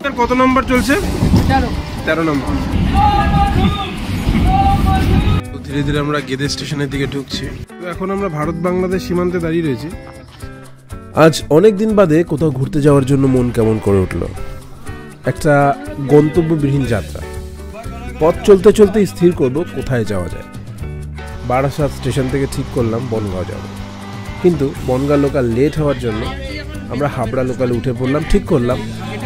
কত নম্বর চলছে? 13 নম্বর। ধীরে ধীরে আমরা গেদে স্টেশনের দিকে ঢুকছি। তো এখন আমরা ভারত বাংলাদেশ সীমান্তে দাঁড়িয়ে রয়েছি। আজ অনেক দিন বাদে কোথাও ঘুরতে যাওয়ার জন্য মন কেমন করে উঠল। একটা গন্তব্যবিহীন যাত্রা। পথ চলতে চলতে স্থির করব কোথায় যাওয়া যায়। বারাসাত স্টেশন থেকে ঠিক করলাম বনগাঁও যাব, কিন্তু বনগাঁ লোকাল লেট হওয়ার জন্য আমরা হাবড়া লোকালে উঠে পড়লাম। ঠিক করলাম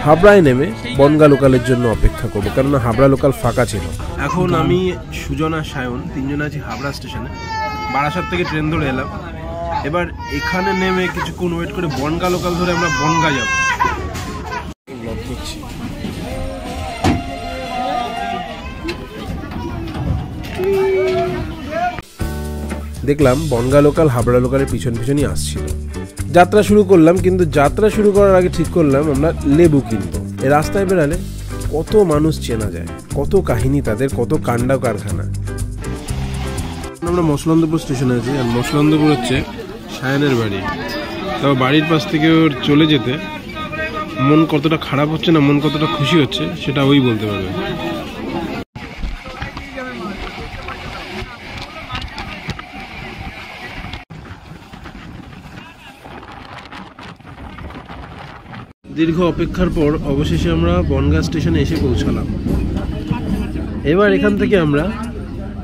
হাবড়ায় নেমে বনগাঁ লোকালের জন্য অপেক্ষা করবো, কেননা হাবড়া লোকাল ফাঁকা ছিল। এখন আমি সুজনা সায়ন তিনজন আছি হাবড়া স্টেশনে। বারাসাত থেকে ট্রেন ধরে এলাম। এবার এখানে নেমে কিছুক্ষণ ওয়েট করে বনগাঁ লোকাল ধরে আমরা বনগাঁ যাব। দেখলাম বনগাঁ লোকাল হাবড়া লোকালের পিছন পিছনই আসছিল। যাত্রা শুরু করলাম, কিন্তু যাত্রা শুরু করার আগে ঠিক করলাম আমরা লেবু কিনবো। এই রাস্তায় বেরালে কত মানুষ চেনা যায়, কত কাহিনী তাদের, কত কাণ্ডা কারখানা। আমরা মসলন্দপুর স্টেশনে আছি, আর মসলন্দপুর হচ্ছে সায়নের বাড়ি। তাও বাড়ির পাশ থেকে ওর চলে যেতে মন কতটা খারাপ হচ্ছে না মন কতটা খুশি হচ্ছে সেটা ওই বলতে পারবে। দীর্ঘ অপেক্ষার পর অবশেষে আমরা বনগাঁ স্টেশনে এসে পৌঁছালাম। এবার এখান থেকে আমরা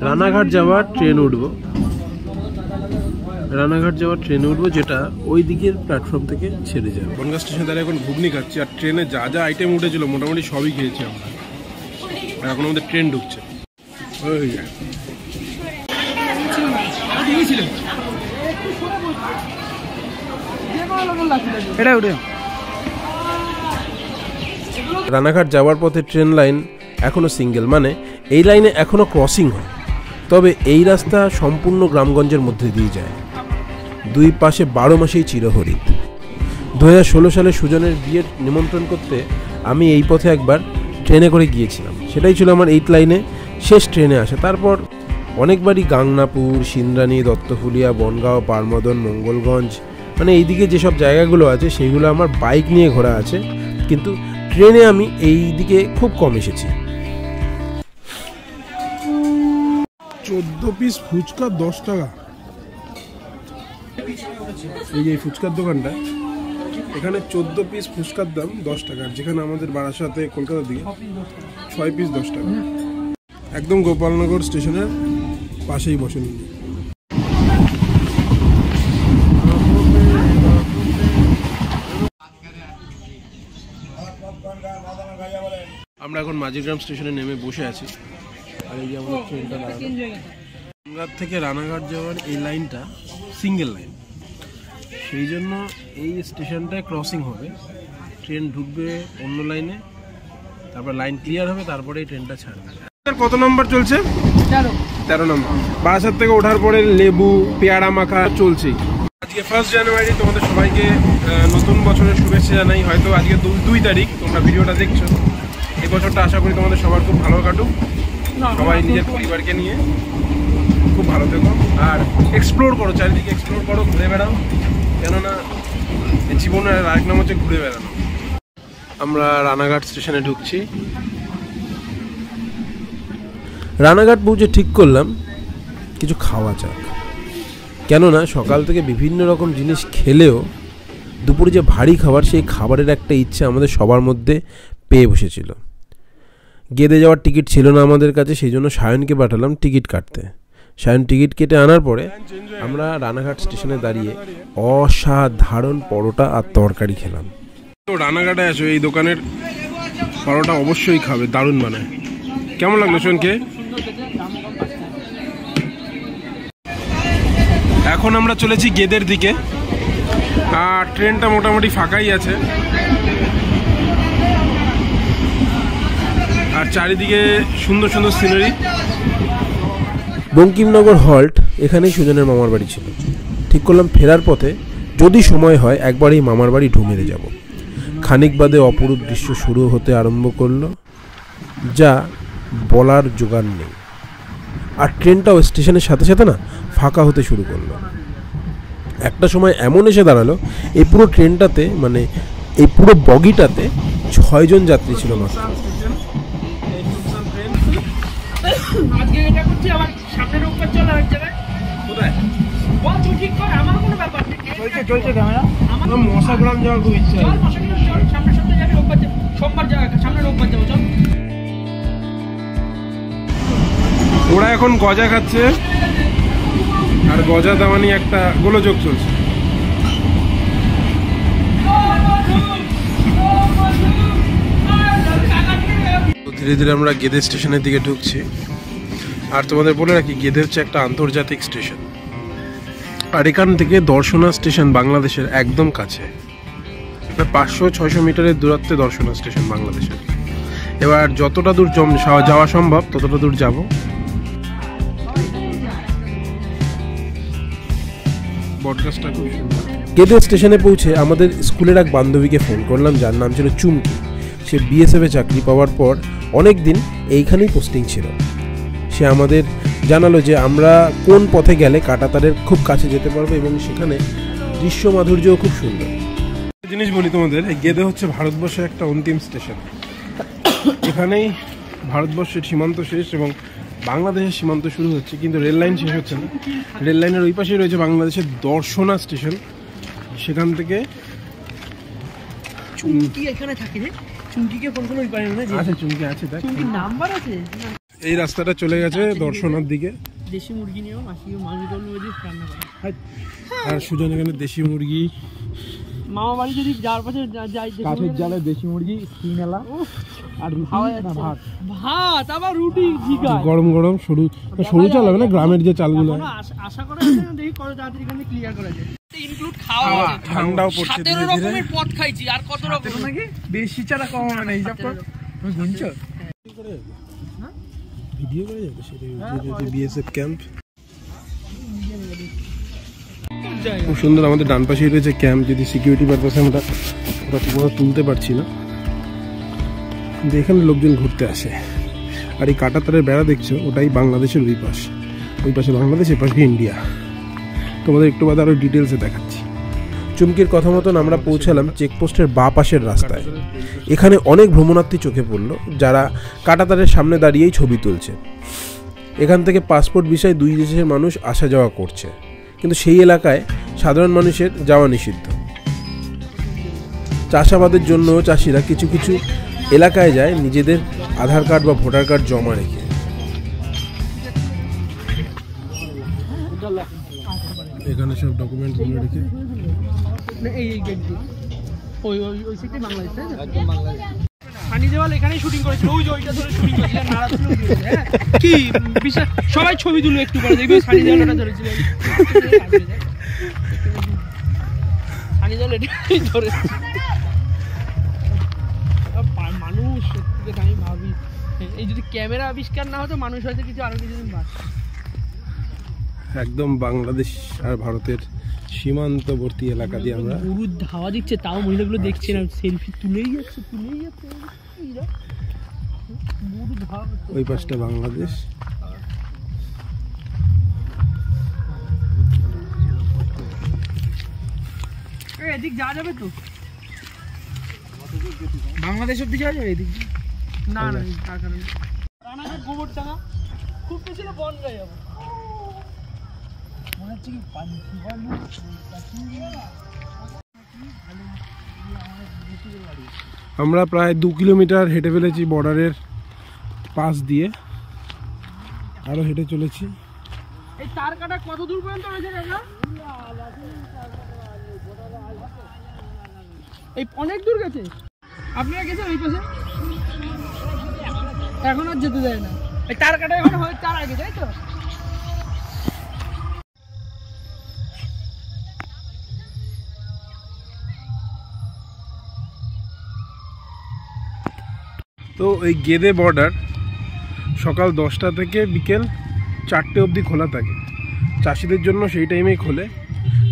রানাঘাট যাওয়ার ট্রেনে উঠবো, যেটা ওই দিকের প্ল্যাটফর্ম থেকে ছেড়ে যাবে। বনগাঁ স্টেশনে দাঁড়িয়ে এখন ঘুগনি খাচ্ছি, আর ট্রেনে যা যা আইটেম উঠেছিল মোটামুটি সবই খেয়েছি আমরা। আর এখন আমাদের ট্রেন ঢুকছে। রানাঘাট যাওয়ার পথে ট্রেন লাইন এখনো সিঙ্গেল, মানে এই লাইনে এখনো ক্রসিং হয়। তবে এই রাস্তা সম্পূর্ণ গ্রামগঞ্জের মধ্যে দিয়ে যায়। দুই পাশে 12 মাসেই চিরহরিত। 2016 সালে সুজনের বিয়ের নিমন্ত্রণ করতে আমি এই পথে একবার ট্রেনে করে গিয়েছিলাম। সেটাই ছিল আমার 8 লাইনে শেষ ট্রেনে আসা। তারপর অনেকবারই গাংনাপুর, সিন্দ্রানী, দত্তফুলিয়া, বনগাঁও, পারমদন, মঙ্গলগঞ্জ, মানে এইদিকে যেসব জায়গাগুলো আছে সেইগুলো আমার বাইক নিয়ে ঘোরা আছে, কিন্তু ট্রেনে আমি এই দিকে খুব কম এসেছি। 14 পিস ফুচকা 10 টাকা। এই যে ফুচকার দোকানটা, এখানে 14 পিস ফুচকার দাম 10 টাকা, যেখানে আমাদের বারাসাতে কলকাতার দিকে 6 পিস 10 টাকা। একদম গোপালনগর স্টেশনের পাশেই বসেন। আমরা এখন মাঝিগ্রাম স্টেশনে নেমে বসে আছি, আর এই যে আমাদের ট্রেনটা দাঁড়ানো। বনগাঁ থেকে রানাঘাট যাওয়ার এই লাইনটা সিঙ্গেল লাইন, সেই জন্য এই স্টেশনটায় ক্রসিং হবে। ট্রেন ঢুকবে অন্য লাইনে, তারপর লাইন ক্লিয়ার হবে, তারপরে এই ট্রেনটা ছাড়বে। কত নম্বর চলছে? 13 নম্বর। বারাসাত থেকে ওঠার পরে লেবু পেয়ারা মাখা চলছেই। আজকে 1 জানুয়ারি, তোমাদের সবাইকে নতুন বছরের শুভেচ্ছা জানাই। হয়তো আজকে 2 তারিখ তোমরা ভিডিওটা দেখছো। এই বছরটা আশা করি তোমাদের সবার খুব ভালো কাটুক, সবাই নিজের পরিবারকে নিয়ে খুব ভালো থেকো, আর এক্সপ্লোর করো, চারিদিকে এক্সপ্লোর করো, ঘুরে বেড়াও, কেননা জীবনের আরেক নাম হচ্ছে ঘুরে বেড়ানো। আমরা রানাঘাট স্টেশনে ঢুকছি। রানাঘাট পৌঁছে ঠিক করলাম কিছু খাওয়া যাক, কেননা সকাল থেকে বিভিন্ন রকম জিনিস খেলেও দুপুরে যে ভারী খাবার, সেই খাবারের একটা ইচ্ছে আমাদের সবার মধ্যে পেয়ে বসেছিল। গেদে যাওয়ার টিকিট ছিল না আমাদের কাছে, সেই জন্য সায়নকে পাঠালাম টিকিট কাটতে। সায়ন টিকিট কেটে আনার পরে আমরা রানাঘাট স্টেশনে দাঁড়িয়ে অসাধারণ পরোটা আর তরকারি খেলাম। তো রানাঘাটে আসো, এই দোকানের পরোটা অবশ্যই খাবে, দারুণ বানায়। কেমন লাগলো শোনকে? এখন আমরা চলেছি গেদের দিকে, আর ট্রেনটা মোটামুটি ফাঁকাই আছে, আর চারিদিকে সুন্দর সুন্দর সিনারি। বঙ্কিমনগর হল্ট, এখানেই সুজনের মামার বাড়ি ছিল। ঠিক করলাম ফেরার পথে যদি সময় হয় একবার এই মামার বাড়ি ঢু মেরে যাব। খানিক বাদে অপরূপ দৃশ্য শুরু হতে আরম্ভ করলো, যা বলার জোগাড় নেই। আর ট্রেনটাও স্টেশনের সাথে সাথে না ফাঁকা হতে শুরু করলো। একটা সময় এমন এসে দাঁড়ালো এই পুরো ট্রেনটাতে, মানে এই পুরো বগিটাতে 6 জন যাত্রী ছিল মাত্র। মশাগ্রাম যাওয়ার খুব ইচ্ছা। ওরা এখন গজা খাচ্ছে, আর গজা দেওয়া নিয়ে একটা গোলযোগ চলছে। ধীরে ধীরে আমরা গেদে স্টেশনের দিকে ঢুকছি। আর তোমাদের বলে রাখি, গেদে হচ্ছে একটা আন্তর্জাতিক স্টেশন, আর এখান থেকে দর্শনা স্টেশন বাংলাদেশের একদম কাছে, 500-600 মিটারের দূরত্বে দর্শনা স্টেশন বাংলাদেশের। এবার যতটা দূর যাওয়া সম্ভব ততটা দূর যাব। গেদে স্টেশনে পৌঁছে আমাদের স্কুলের এক বান্ধবীকে ফোন করলাম, যার নাম ছিল চুমকি। সে বিএসএফে চাকরি পাওয়ার পর অনেক দিন এইখানেই পোস্টিং ছিল। সে আমাদের জানালো যে আমরা কোন পথে গেলে কাঁটাতারের খুব কাছে যেতে পারবো এবং সেখানে দৃশ্য মাধুর্যও খুব সুন্দর। জিনিস বলি তোমাদের, গেদে হচ্ছে ভারতবর্ষের একটা অন্তিম স্টেশন। এখানেই ভারতবর্ষের সীমান্ত শেষ এবং বাংলাদেশের সীমান্ত শুরু হচ্ছে, কিন্তু রেল লাইন শেষ হচ্ছে না। রেল লাইনের ওই পাশেই রয়েছে বাংলাদেশের দর্শনা স্টেশন। সেখান থেকে চুমকি এখানে থাকে রে, চুমকিকে ফোন করে ওই পারে না যে আছে, চুমকি আছে, দেখ চুমকি নাম্বার আছে। এই রাস্তাটা চলে গেছে দর্শনার দিকে। দেশি মুরগি নিয়েও মাসিও মাছ করলো ওই রান্না করে। আর সুজন এখানে দেশি মুরগি, মামা বাড়ি যদি যার পাশে যাই কাঠের জালে দেশি মুরগি স্কিনেলা আর ভাত ভাত আবার রুটি জিগা গরম গরম সরু সরু চাল হবে না, গ্রামের যে চালগুলো। আশা করা যায় দেখি কত তাড়াতাড়ি এখানে ক্লিয়ার করা যায়। ইনক্লুড খাওয়া, ঠান্ডাও পড়ছে, 17 রকমের পদ খাইছি। আর কত রকম নাকি বেশি চারা কম হয় না, হিসাব কর। তুমি গুনছো ভিডিও করে যাবে সেটা বিএসএফ ক্যাম্প। খুব সুন্দর। আমাদের ডান পাশেই রয়েছে ক্যাম্প। যদি সিকিউরিটি পারপাসে আমরা ওটা ঠিকমতো তুলতে পারছি না, কিন্তু এখানে লোকজন ঘুরতে আসে। আর এই কাঁটাতারের বেড়া দেখছো, ওটাই বাংলাদেশের ওই পাশ। ওই পাশে বাংলাদেশ, এ পাশে ইন্ডিয়া। তোমাদের একটু বাদে আরও ডিটেলসে দেখাচ্ছি। চুমকির কথা মতন আমরা পৌঁছালাম চেকপোস্টের বাঁ পাশের রাস্তায়। এখানে অনেক ভ্রমণার্থী চোখে পড়লো, যারা কাঁটাতারের সামনে দাঁড়িয়েই ছবি তুলছে। এখান থেকে পাসপোর্ট বিষয়ে 2 দেশের মানুষ আসা যাওয়া করছে, কিন্তু সেই এলাকায় সাধারণ মানুষের যাওয়া নিষিদ্ধ। চাষাবাদের জন্য চাষিরা কিছু কিছু এলাকায় যায় নিজেদের আধার কার্ড বা ভোটার কার্ড জমা রেখে। এখানে সব ডকুমেন্টগুলো রেখে ওই সাইডে বাংলাদেশ, একদম বাংলাদেশ। সানি দেওয়াল এখানেই শুটিং করেছিল, ওই যে ওইটা ধরে শুটিং করেছিল, নাড়াচ্ছিল। হ্যাঁ কি বিশাল, সবাই ছবি তুলো একটু করে দেখবে। সানি দেওয়ালটা ধরেছিল, সানি দেওয়াল এটাই ধরেছে। মানুষ সত্যি আমি ভাবি, এই যদি ক্যামেরা আবিষ্কার না হতো মানুষ হয়তো কিছু আরো কিছুদিন বাদ। একদম বাংলাদেশ আর ভারতের সীমান্তবর্তী এলাকা দিয়ে আমরা। গরুর ধাওয়া দিচ্ছে, তাও মহিলাগুলো দেখছে না, সেলফি তুলেই যাচ্ছে। ওই পাশটা বাংলাদেশ। এদিক যাওয়া যাবে তো, বাংলাদেশ অব্দি যাওয়া যাবে এদিক? না না, তার কারণে রানাঘাট গোবর টাকা খুব বেশি না, বন গায়ে যাবো মনে হচ্ছে। কি আমরা প্রায় 2 কিলোমিটার হেঁটে ফেলেছি বর্ডারের পাশ দিয়ে, আরো হেঁটে চলেছি। এই তার কাটা কত দূর পর্যন্ত রয়েছে কাকা? এই অনেক দূর গেছে। আপনারা গেছেন ওই পাশে? এখন আর যেতে যায় না। এই তার কাটা এখন হয় তার আগে, তাই তো? তো এই গেদে বর্ডার সকাল 10টা থেকে বিকেল 4টে অবধি খোলা থাকে। চাষিদের জন্য সেই টাইমেই খোলে।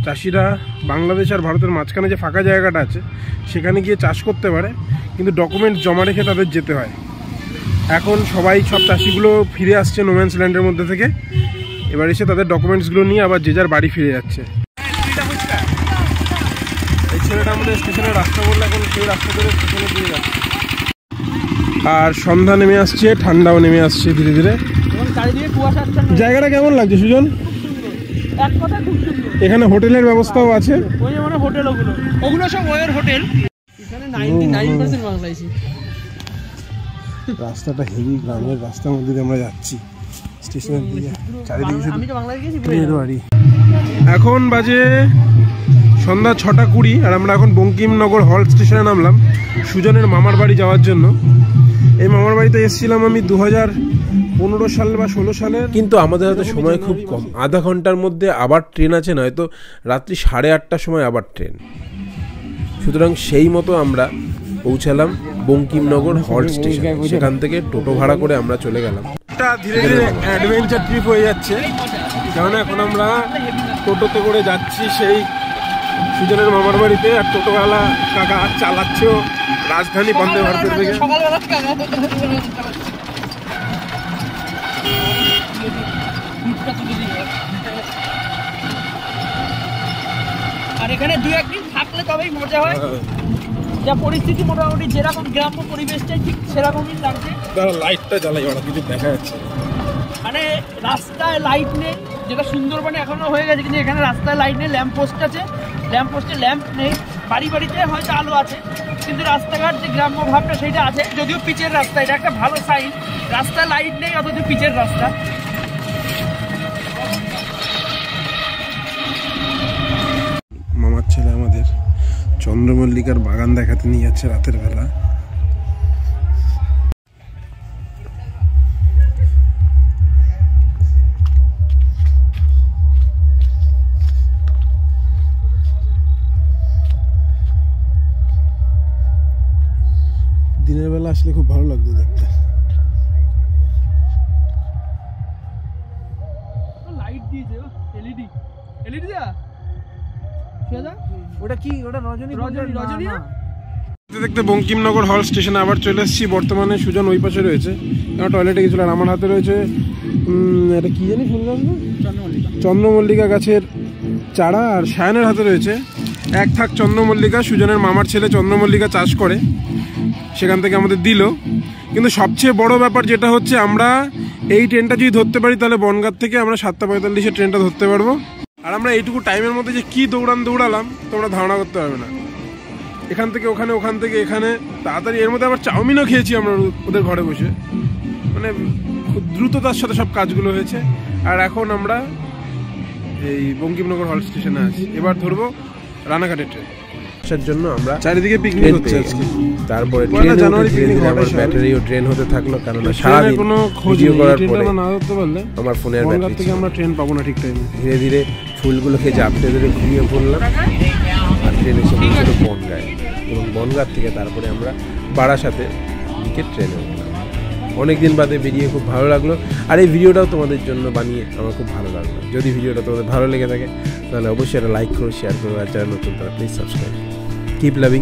চাষিরা বাংলাদেশ আর ভারতের মাঝখানে যে ফাঁকা জায়গাটা আছে সেখানে গিয়ে চাষ করতে পারে, কিন্তু ডকুমেন্ট জমা রেখে তাদের যেতে হয়। এখন সব চাষিগুলো ফিরে আসছে নোম্যান্স ল্যান্ডের মধ্যে থেকে। এবার এসে তাদের ডকুমেন্টসগুলো নিয়ে আবার যে যার বাড়ি ফিরে যাচ্ছে। এই ছেলেটা আমাদের স্টেশনের রাস্তা বললে এখন সেই রাস্তা ধরে স্টেশনে দিয়ে যাচ্ছে। আর সন্ধ্যা নেমে আসছে, ঠান্ডাও নেমে আসছে ধীরে ধীরে। এবং চারিদিকে কুয়াশা আচ্ছন্ন। জায়গাটা কেমন লাগছে সুজন? এক কথা খুব সুন্দর। এখানে হোটেলের ব্যবস্থাও আছে। ওই যে মানে হোটেল, ওগুলো সব ওয়ের হোটেল। এখানে 99% বাংলাদেশি। রাস্তাটা হেভি, গ্রামের রাস্তার মধ্যে দিয়ে আমরা যাচ্ছি স্টেশনের দিকে। চারিদিকে শুধু আমি তো বাংলাদেশ গেছি। ট্রেনের বাড়ি। এখন বাজে সন্ধ্যা 6:20 আর আমরা এখন বঙ্কিমনগর হল্ট স্টেশনে নামলাম সুজনের মামার বাড়ি যাওয়ার জন্য। এই মামার বাড়িতে এসেছিলাম আমি 2015 সাল বা 16 সালে। কিন্তু আমাদের হাতে সময় খুব কম, আধা ঘন্টার মধ্যে আবার ট্রেন আছে, নয়তো রাত্রি 8:30টার সময় আবার ট্রেন। সুতরাং সেই মতো আমরা পৌঁছালাম বঙ্কিমনগর হল্ট স্টেশন। সেখান থেকে টোটো ভাড়া করে আমরা চলে গেলাম। এটা ধীরে ধীরে অ্যাডভেঞ্চার ট্রিপ হয়ে যাচ্ছে, কারণ এখন আমরা টোটোতে করে যাচ্ছি সেই সুজনের মামার বাড়িতে। আর টোটোওয়ালা কাকা চালাচ্ছেও রাজধানী বন্দে ভারতের থেকে। আর এখানে 2-1 দিন থাকলে তবেই মজা হয়। যা পরিস্থিতি মোটামুটি যেরকম গ্রাম্য পরিবেশটাই ঠিক সেরকমই লাগছে। তারা লাইটটা জ্বালাই, ওরা কিছু দেখা যাচ্ছে মানে রাস্তায় লাইট নেই, যেটা সুন্দরবনে এখনো হয়ে গেছে, কিন্তু এখানে রাস্তায় লাইট নেই। ল্যাম্প পোস্ট আছে, ল্যাম্প পোস্টে ল্যাম্প নেই। বাড়িতে হয়তো আলো আছে, কিন্তু রাস্তাঘাট যে গ্রাম্য ভাবটা সেইটা আছে। যদিও পিচের রাস্তা, এটা একটা ভালো সাইন। রাস্তায় লাইট নেই অথচ পিচের রাস্তা। মামার ছেলে আমাদের চন্দ্রমল্লিকার বাগান দেখাতে নিয়ে যাচ্ছে রাতের বেলা। দিনের বেলা আসলে খুব ভালো লাগতো দেখতে। লাইট দিয়েছে এলইডি দেয়া। ওটা কি? ওটা রজনী না। দেখতে দেখতে বঙ্কিমনগর হল স্টেশনে আবার চলে এসেছি। বর্তমানে সুজন ওই পাশে রয়েছে, আমার টয়লেটে গেছিল। আর আমার হাতে রয়েছে এটা কি জানি শুনলাম না, চন্দ্রমল্লিকা গাছের চারা। আর সায়নের হাতে রয়েছে এক থাক চন্দ্রমল্লিকা। সুজনের মামার ছেলে চন্দ্রমল্লিকা চাষ করে, সেখান থেকে আমাদের দিল। কিন্তু সবচেয়ে বড় ব্যাপার যেটা হচ্ছে, আমরা এই ট্রেনটা যদি ধরতে পারি তাহলে বনগাঁ থেকে আমরা 7:45 ট্রেনটা ধরতে পারবো। আর আমরা এইটুকু টাইমের মধ্যে যে কি দৌড়ালাম তোমরা ধারণা করতে পারবে না। এখান থেকে ওখানে, ওখান থেকে এখানে, তাড়াতাড়ি। এর মধ্যে আবার চাউমিনও খেয়েছি আমরা ওদের ঘরে বসে। মানে খুব দ্রুততার সাথে সব কাজগুলো হয়েছে। আর এখন আমরা এই বঙ্কিমনগর হল স্টেশনে আছি। এবার ধরবো রানাঘাটের ট্রেন। আসার জন্য আমরা চারিদিকে পিকনিক হচ্ছে আজকে। তারপরে জানুয়ারি পিকনিক আমার ব্যাটারিও ড্রেন হতে থাকলো, কারণ সারাদিন কোনো ভিডিও করার পরে না ধরতে পারলে আমার ফোনের ব্যাটারি থেকে আমরা ট্রেন পাবো না ঠিক টাইমে। ধীরে ধীরে ফুলগুলোকে জাপটে ধরে ঘুরিয়ে পড়লাম। আর ট্রেন এসে পৌঁছলো বনগাঁয়, এবং বনগাঁ থেকে তারপরে আমরা বারাসাতে দিকে ট্রেনে উঠলাম। অনেকদিন বাদে বেরিয়ে খুব ভালো লাগলো। আর এই ভিডিওটাও তোমাদের জন্য বানিয়ে আমার খুব ভালো লাগলো। যদি ভিডিওটা তোমাদের ভালো লেগে থাকে তাহলে অবশ্যই একটা লাইক করো, শেয়ার করো। আর যারা নতুন তারা প্লিজ সাবস্ক্রাইব। Keep loving.